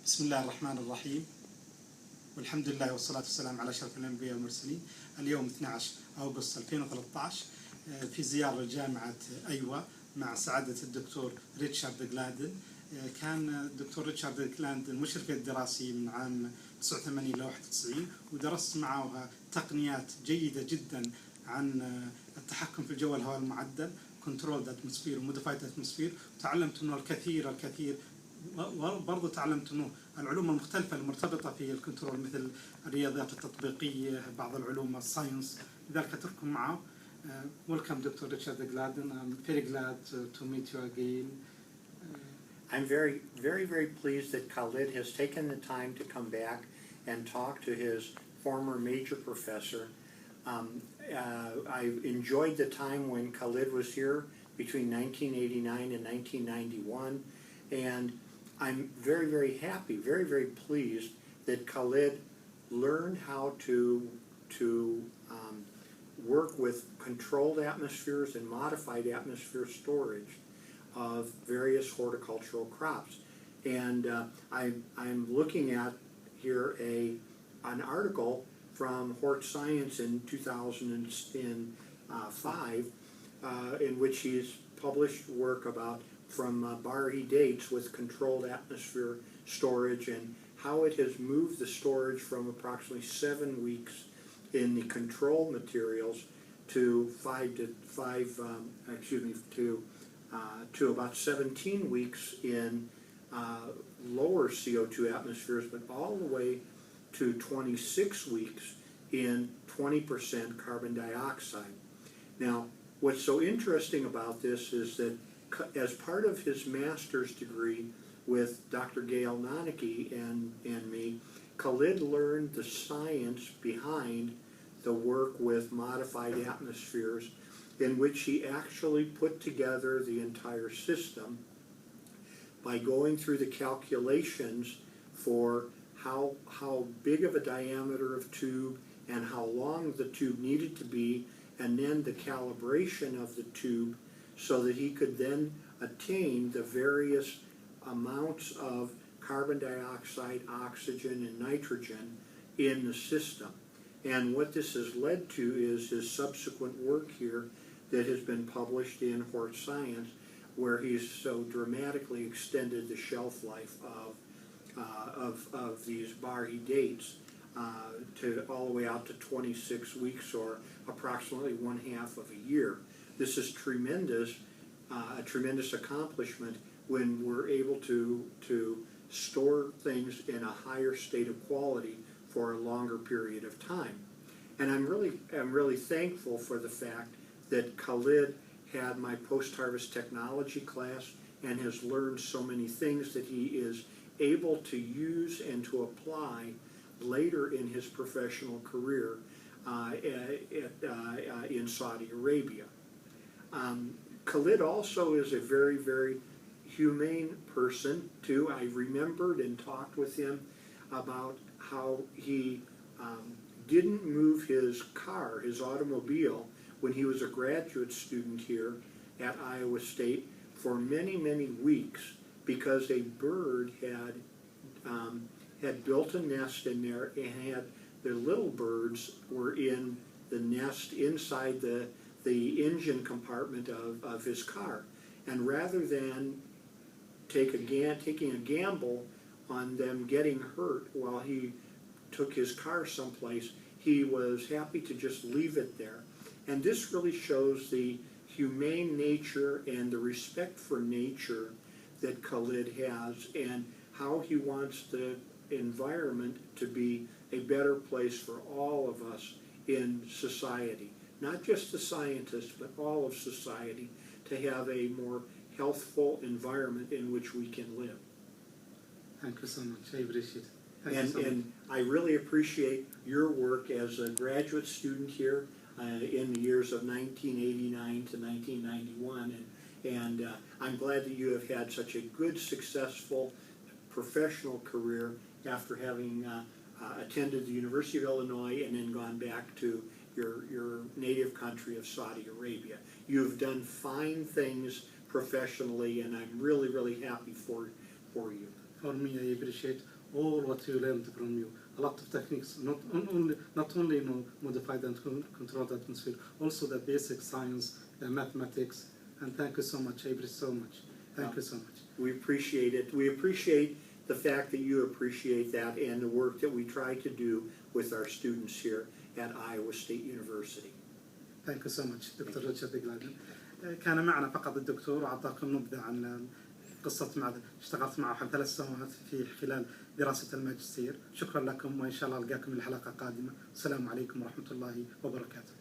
بسم الله الرحمن الرحيم والحمد لله والصلاة والسلام على أشرف الأنبياء والمرسلين. اليوم 12 أغسطس 2013 في زيارة لجامعة أيوا مع سعادة الدكتور ريتشارد جلادن. كان الدكتور ريتشارد جلادن مشرف الدراسي من عام 89 إلى 91 ودرست معه تقنيات جيدة جدا عن التحكم في الجو والهواء المعدل Controlled Atmosphere وموديفايد Atmosphere، وتعلمت منه الكثير وبرضه تعلمت انه العلوم المختلفه المرتبطه في الكنترول مثل الرياضيات التطبيقيه، بعض العلوم الساينس. لذلك اترككم معه. Welcome Dr. Richard Gladden. I'm very glad to meet you again. I'm very pleased that Khalid has taken the time to come back and talk to his former major professor. I enjoyed the time when Khalid was here between 1989 and 1991, and I'm very happy, very pleased that Khalid learned how to work with controlled atmospheres and modified atmosphere storage of various horticultural crops. And I'm looking at here an article from Hort Science in 2005 in which he's published work about from Barhi dates with controlled atmosphere storage and how it has moved the storage from approximately 7 weeks in the control materials to to about 17 weeks in lower CO2 atmospheres, but all the way to 26 weeks in 20% carbon dioxide. Now, what's so interesting about this is that as part of his master's degree with Dr. Gail Noneke and me, Khalid learned the science behind the work with modified atmospheres, in which he actually put together the entire system by going through the calculations for how big of a diameter of tube and how long the tube needed to be, and then the calibration of the tube so that he could then attain the various amounts of carbon dioxide, oxygen, and nitrogen in the system. And what this has led to is his subsequent work here that has been published in Hort Science, where he's so dramatically extended the shelf life of these Barhi dates to all the way out to 26 weeks, or approximately 1/2 of a year. This is tremendous, a tremendous accomplishment when we're able to store things in a higher state of quality for a longer period of time. And I'm really thankful for the fact that Khalid had my post-harvest technology class and has learned so many things that he is able to use and to apply later in his professional career in Saudi Arabia. Khalid also is a very humane person too. I remembered and talked with him about how he didn't move his car, his automobile, when he was a graduate student here at Iowa State for many weeks, because a bird had built a nest in there, and the little birds were in the nest inside the engine compartment of his car. And rather than taking a gamble on them getting hurt while he took his car someplace, he was happy to just leave it there. And this really shows the humane nature and the respect for nature that Khalid has, and how he wants the environment to be a better place for all of us in society. Not just the scientists, but all of society, to have a more healthful environment in which we can live. Thank you so much. I appreciate it. And I really appreciate your work as a graduate student here in the years of 1989 to 1991. And I'm glad that you have had such a good, successful professional career after having attended the University of Illinois and then gone back to your native country of Saudi Arabia. You've done fine things professionally, and I'm really happy for you. For me, I appreciate all what you learned from you. A lot of techniques, not only modified and controlled atmosphere, also the basic science, the mathematics. And thank you so much, Avery, so much. Thank you so much. We appreciate it. We appreciate the fact that you appreciate that and the work that we try to do with our students here at Iowa State University. Thank you so much, دكتور ريتشارد جلادن. كان معنا فقط الدكتور وأعطاكم نبذة عن قصة معدن. اشتغلت معه حوالي 3 سنوات في خلال دراسة الماجستير. شكرا لكم وإن شاء الله ألقاكم الحلقة قادمة. السلام عليكم ورحمة الله وبركاته.